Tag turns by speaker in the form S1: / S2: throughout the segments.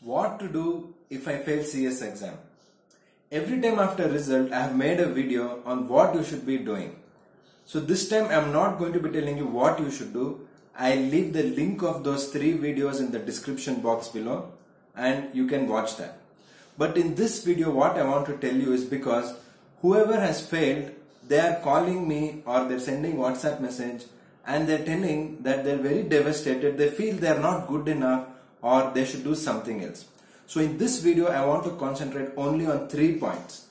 S1: What to do if I fail CS exam? Every time after result, I have made a video on what you should be doing. So this time I am not going to be telling you what you should do. I'll leave the link of those 3 videos in the description box below and you can watch that. But in this video what I want to tell you is because whoever has failed, they are calling me or they're sending WhatsApp message and they're telling that they're very devastated. They feel they're not good enough or they should do something else. So in this video I want to concentrate only on 3 points.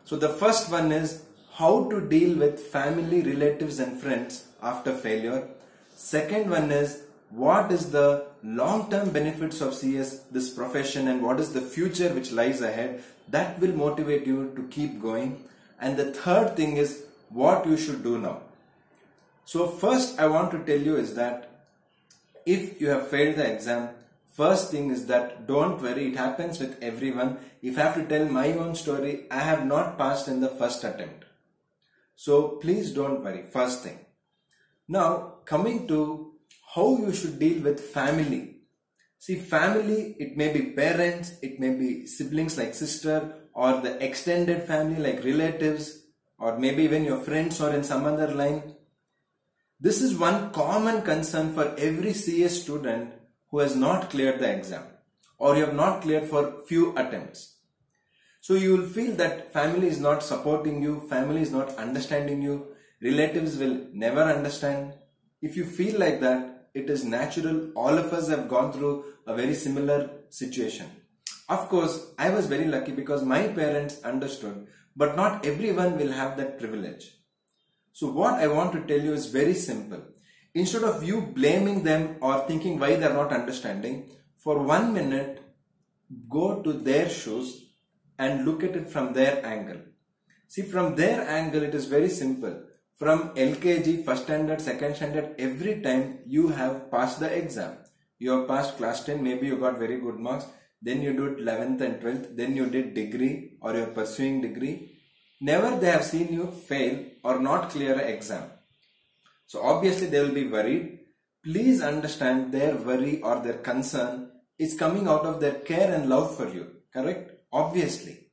S1: So the first one is how to deal with family, relatives and friends after failure. Second one is what is the long-term benefits of CS, this profession, and what is the future which lies ahead that will motivate you to keep going. And the third thing is what you should do now. So first I want to tell you is that if you have failed the exam, first thing is that don't worry, it happens with everyone. If I have to tell my own story, I have not passed in the first attempt. So please don't worry, first thing. Now coming to how you should deal with family. See, family, it may be parents, it may be siblings like sister, or the extended family like relatives, or maybe even your friends or in some other line. This is one common concern for every CS student who has not cleared the exam or you have not cleared for few attempts. So you will feel that family is not supporting you, family is not understanding you, relatives will never understand. If you feel like that, it is natural. All of us have gone through a very similar situation. Of course, I was very lucky because my parents understood, but not everyone will have that privilege. So what I want to tell you is very simple. Instead of you blaming them or thinking why they are not understanding, for 1 minute, go to their shoes and look at it from their angle. See, from their angle, it is very simple. From LKG, first standard, second standard, every time you have passed the exam. You have passed class 10, maybe you got very good marks. Then you did 11th and 12th. Then you did degree or you are pursuing degree. Never they have seen you fail or not clear an exam. So obviously they will be worried. Please understand their worry or their concern is coming out of their care and love for you. Correct? Obviously.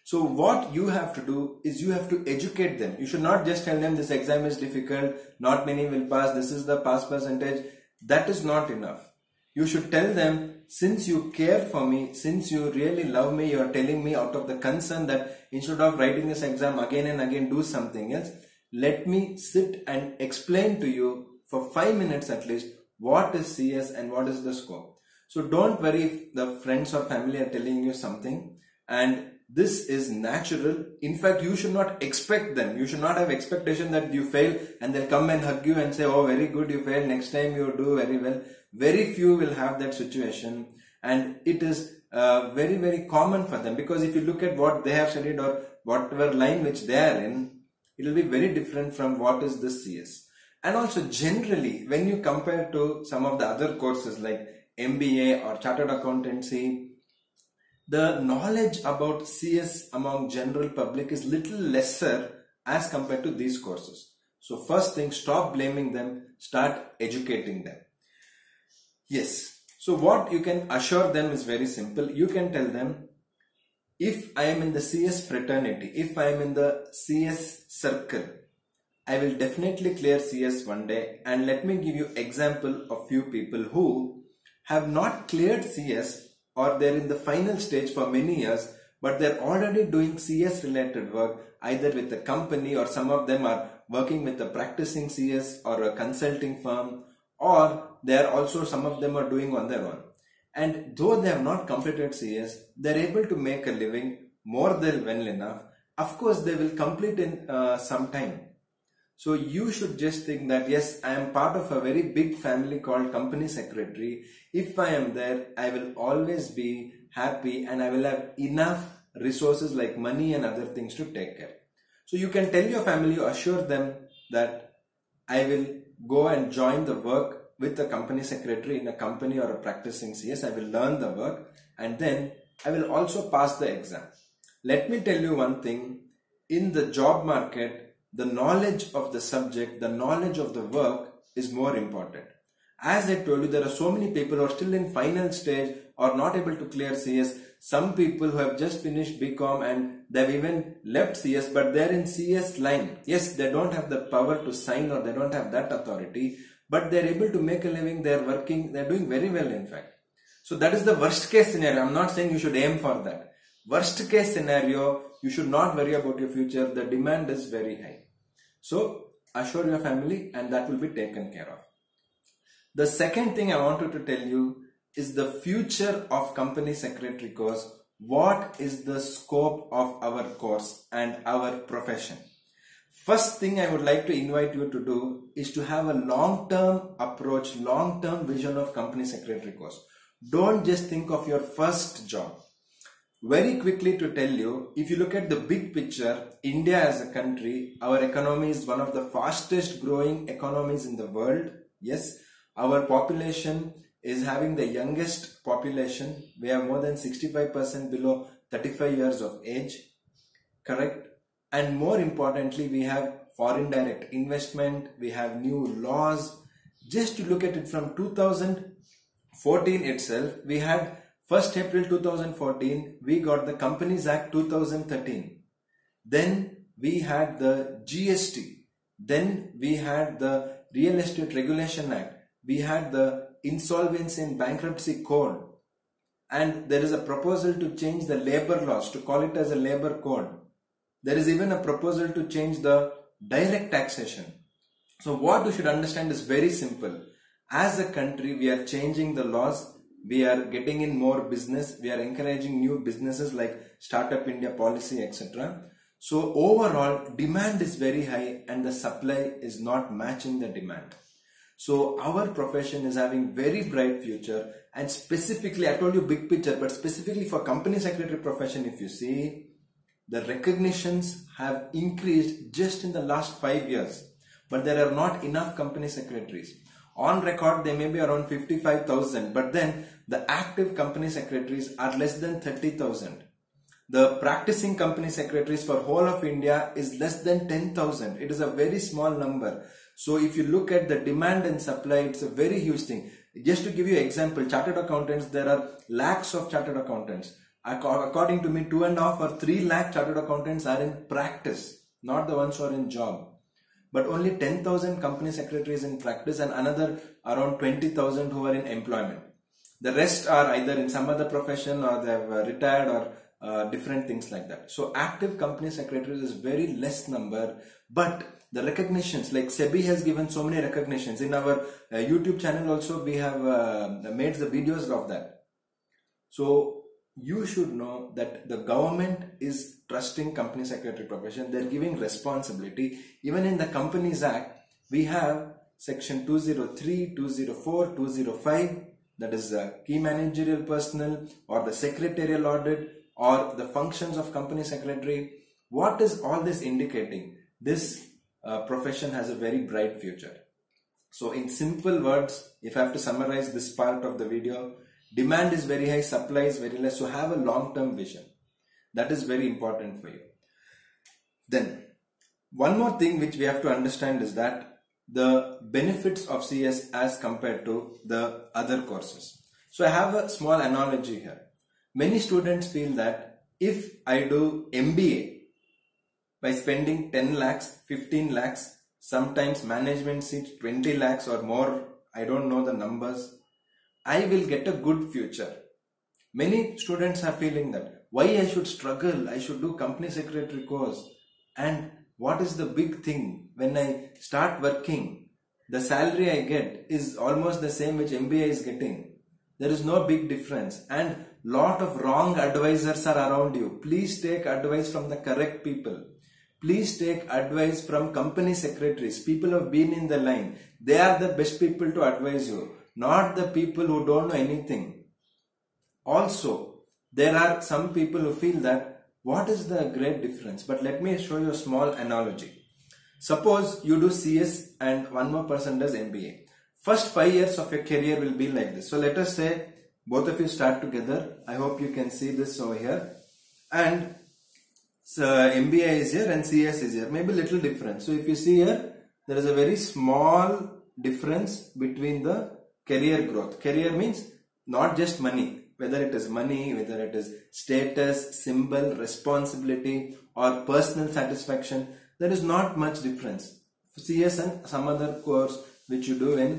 S1: So what you have to do is you have to educate them. You should not just tell them this exam is difficult, not many will pass, this is the pass percentage. That is not enough. You should tell them, since you care for me, since you really love me, you are telling me out of the concern that instead of writing this exam again and again, do something else. Let me sit and explain to you for 5 minutes at least what is CS and what is the scope. So don't worry if the friends or family are telling you something, and this is natural. In fact, you should not expect them. You should not have expectation that you fail and they'll come and hug you and say, oh, very good, you failed. Next time you do very well. Very few will have that situation, and it is very, very common for them, because if you look at what they have studied or whatever line which they are in, it will be very different from what is this CS. And also generally, when you compare to some of the other courses like MBA or Chartered Accountancy, the knowledge about CS among general public is little lesser as compared to these courses. So first thing, stop blaming them, start educating them. Yes. So what you can assure them is very simple. You can tell them, if I am in the CS fraternity, if I am in the CS circle, I will definitely clear CS one day. And let me give you example of few people who have not cleared CS or they're in the final stage for many years, but they're already doing CS related work either with a company, or some of them are working with a practicing CS or a consulting firm, or they are also, some of them are doing on their own. And though they have not completed CS, they're able to make a living more than well enough. Of course, they will complete in some time. So you should just think that, yes, I am part of a very big family called company secretary. If I am there, I will always be happy and I will have enough resources like money and other things to take care. So you can tell your family, you assure them that I will go and join the work with a company secretary in a company or a practicing CS. I will learn the work and then I will also pass the exam. Let me tell you one thing, in the job market, the knowledge of the subject, the knowledge of the work is more important. As I told you, there are so many people who are still in final stage or not able to clear CS. Some people who have just finished BCom and they've even left CS, but they're in CS line. Yes, they don't have the power to sign or they don't have that authority, but they're able to make a living, they're working, they're doing very well in fact. So that is the worst case scenario. I'm not saying you should aim for that. Worst case scenario, you should not worry about your future. The demand is very high. So assure your family and that will be taken care of. The second thing I wanted to tell you is the future of company secretary course. What is the scope of our course and our profession? First thing I would like to invite you to do is to have a long-term approach, long-term vision of company secretary course. Don't just think of your first job. Very quickly to tell you, if you look at the big picture, India as a country, our economy is one of the fastest growing economies in the world. Yes, our population is having the youngest population. We have more than 65% below 35 years of age. Correct? And more importantly, we have foreign direct investment. We have new laws. Just to look at it from 2014 itself, we had 1st April 2014, we got the Companies Act 2013. Then we had the GST. Then we had the Real Estate Regulation Act. We had the Insolvency and Bankruptcy Code. And there is a proposal to change the labor laws, to call it as a labor code. There is even a proposal to change the direct taxation. So what you should understand is very simple. As a country, we are changing the laws. We are getting in more business. We are encouraging new businesses like Startup India policy, etc. So overall, demand is very high and the supply is not matching the demand. So our profession is having very bright future, and specifically, I told you big picture, but specifically for company secretary profession, if you see, the recognitions have increased just in the last 5 years, but there are not enough company secretaries. On record, they may be around 55,000, but then the active company secretaries are less than 30,000. The practicing company secretaries for whole of India is less than 10,000. It is a very small number. So if you look at the demand and supply, it's a very huge thing. Just to give you an example, chartered accountants, there are lakhs of chartered accountants. According to me, 2.5 or 3 lakh chartered accountants are in practice, not the ones who are in job. But only 10,000 company secretaries in practice and another around 20,000 who are in employment. The rest are either in some other profession or they have retired or different things like that. So active company secretaries is very less number, but the recognitions, like SEBI has given so many recognitions. In our YouTube channel also we have made the videos of that. So you should know that the government is trusting company secretary profession. They're giving responsibility. Even in the Companies Act, we have section 203, 204, 205, that is key managerial personnel or the secretarial audit or the functions of company secretary. What is all this indicating? This profession has a very bright future. So in simple words, if I have to summarize this part of the video, demand is very high, supply is very less. So have a long-term vision. That is very important for you. Then one more thing which we have to understand is that the benefits of CS as compared to the other courses. So I have a small analogy here. Many students feel that if I do MBA by spending 10 lakhs, 15 lakhs, sometimes management seats 20 lakhs or more, I don't know the numbers, I will get a good future. Many students are feeling that why I should struggle, I should do company secretary course, and what is the big thing? When I start working, the salary I get is almost the same which MBA is getting. There is no big difference, and lot of wrong advisors are around you. Please take advice from the correct people. Please take advice from company secretaries, people who have been in the line. They are the best people to advise you, not the people who don't know anything. Also, there are some people who feel that what is the great difference? But let me show you a small analogy. Suppose you do CS and one more person does MBA. First 5 years of your career will be like this. So let us say both of you start together. I hope you can see this over here. And so MBA is here and CS is here. Maybe little difference. So if you see here, there is a very small difference between the career growth. Career means not just money, whether it is money, whether it is status, symbol, responsibility or personal satisfaction. There is not much difference. CS and some other course which you do in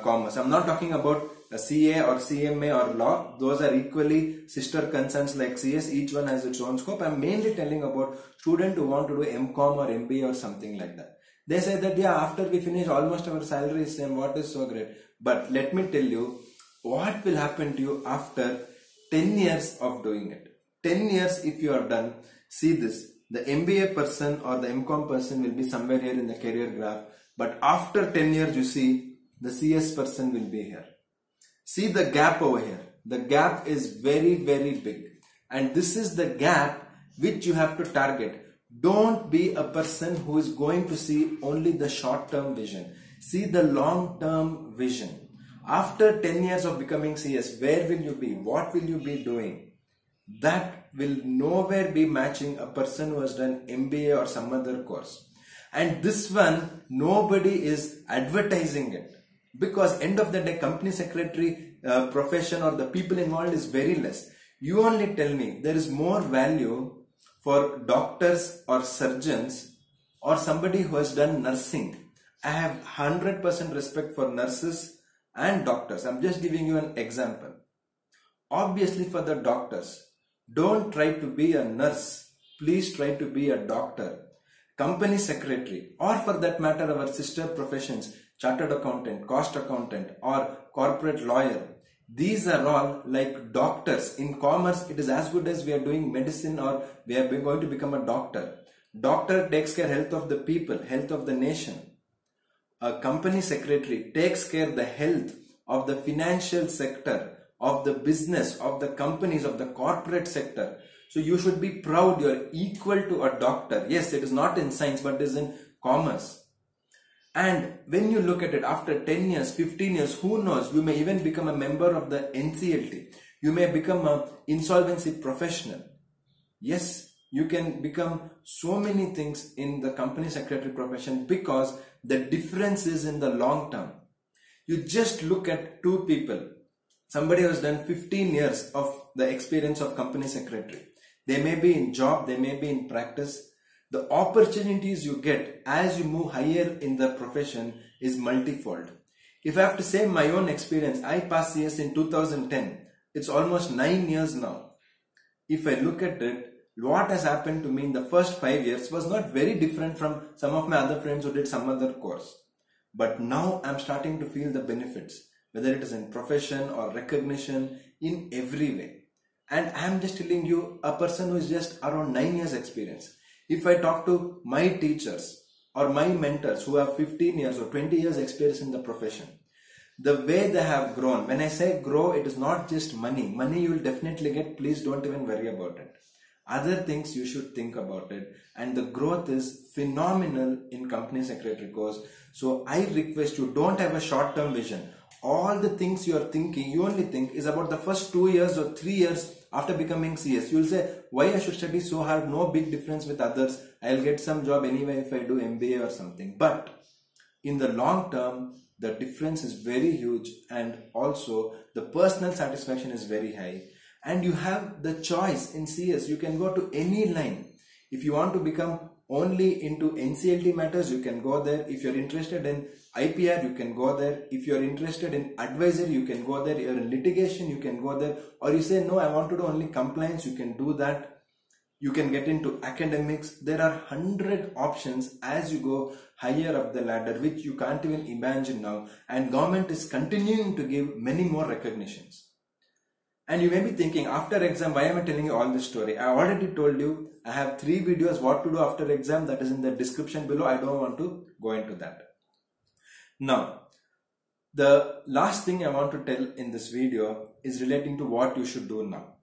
S1: commerce. I'm not talking about a CA or CMA or law. Those are equally sister concerns like CS. Each one has its own scope. I'm mainly telling about students who want to do MCom or MBA or something like that. They say that yeah, after we finish almost our salary is same. What is so great? But let me tell you what will happen to you after 10 years of doing it. 10 years if you are done. See this. The MBA person or the MCom person will be somewhere here in the career graph. But after 10 years you see the CS person will be here. See the gap over here. The gap is very, very big. And this is the gap which you have to target. Don't be a person who is going to see only the short-term vision. See the long-term vision. After 10 years of becoming CS, where will you be? What will you be doing? That will nowhere be matching a person who has done MBA or some other course. And this one, nobody is advertising it. Because end of the day, company secretary profession or the people involved is very less. You only tell me there is more value for doctors or surgeons or somebody who has done nursing. I have 100% respect for nurses and doctors. I'm just giving you an example. Obviously for the doctors, don't try to be a nurse. Please try to be a doctor. Company secretary or for that matter our sister professions, chartered accountant, cost accountant or corporate lawyer. These are all like doctors. In commerce, it is as good as we are doing medicine or we are going to become a doctor. Doctor takes care health of the people, health of the nation. A company secretary takes care the health of the financial sector, of the business, of the companies, of the corporate sector. So you should be proud you are equal to a doctor. Yes, it is not in science but it is in commerce. And when you look at it after 10 years, 15 years, who knows, you may even become a member of the NCLT. You may become an insolvency professional. Yes, you can become so many things in the company secretary profession because the difference is in the long term. You just look at two people. Somebody who has done 15 years of the experience of company secretary. They may be in job, they may be in practice. The opportunities you get as you move higher in the profession is multifold. If I have to say my own experience, I passed CS in 2010. It's almost 9 years now. If I look at it, what has happened to me in the first 5 years was not very different from some of my other friends who did some other course. But now I'm starting to feel the benefits, whether it is in profession or recognition in every way. And I'm just telling you a person who is just around 9 years experience. If I talk to my teachers or my mentors who have 15 years or 20 years experience in the profession, the way they have grown, when I say grow, it is not just money. Money you will definitely get, please don't even worry about it. Other things you should think about it, and the growth is phenomenal in company secretary course. So I request you, don't have a short-term vision. All the things you are thinking, you only think is about the first 2 years or 3 years after becoming CS. You will say, why I should study so hard, no big difference with others. I'll get some job anyway if I do MBA or something. But in the long term, the difference is very huge, and also the personal satisfaction is very high. And you have the choice in CS. You can go to any line. If you want to become only into NCLT matters, you can go there. If you're interested in IPR, you can go there. If you're interested in advisory, you can go there. You're in litigation, you can go there. Or you say, no, I want to do only compliance, you can do that. You can get into academics. There are 100 options as you go higher up the ladder, which you can't even imagine now. And government is continuing to give many more recognitions. And you may be thinking, after exam, why am I telling you all this story? I already told you, I have 3 videos what to do after exam, that is in the description below. I don't want to go into that. Now, the last thing I want to tell in this video is relating to what you should do now.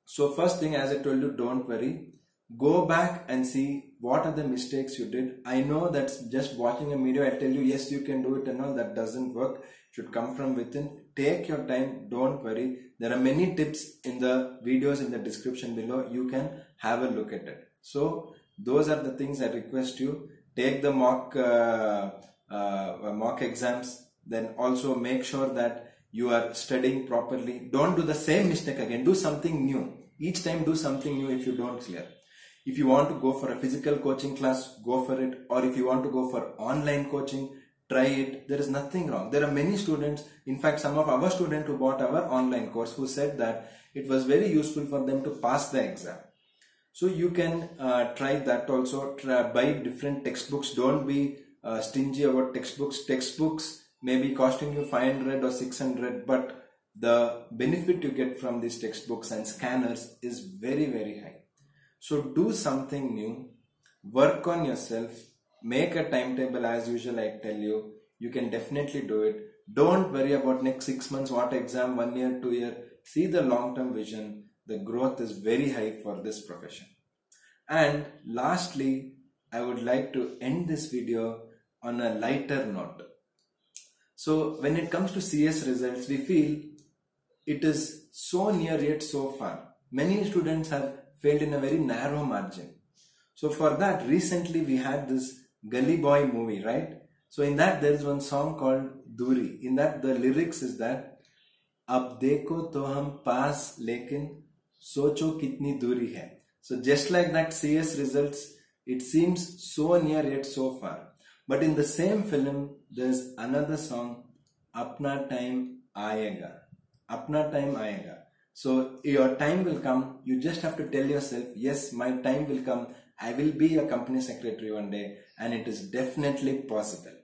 S1: So first thing, as I told you, don't worry. Go back and see what are the mistakes you did. I know that's just watching a video, I tell you, yes, you can do it and all, that doesn't work. It should come from within. Take your time, don't worry. There are many tips in the videos in the description below. You can have a look at it. So those are the things I request you. Take the mock exams. Then also make sure that you are studying properly. Don't do the same mistake again. Do something new. Each time do something new if you don't clear. If you want to go for a physical coaching class, go for it. Or if you want to go for online coaching, try it. There is nothing wrong. There are many students, in fact some of our students who bought our online course, who said that it was very useful for them to pass the exam. So you can try that also. Buy different textbooks. Don't be stingy about textbooks. Textbooks may be costing you 500 or 600, but the benefit you get from these textbooks and scanners is very, very high. So do something new, work on yourself, make a timetable as usual. I tell you, you can definitely do it. Don't worry about next 6 months, what exam, 1 year, 2 year. See the long-term vision. The growth is very high for this profession. And lastly, I would like to end this video on a lighter note. So when it comes to CS results, we feel it is so near yet so far. Many students have failed in a very narrow margin. So for that, recently we had this Gully Boy movie, right? So in that there is one song called Duri. In that the lyrics is that Ab dekho to hum paas lekin socho kitni duri hai. So just like that CS results, it seems so near yet so far. But in the same film, there's another song, Apna time aayega. Apna time aayega. So your time will come. You just have to tell yourself, yes, my time will come. I will be a company secretary one day, and it is definitely possible.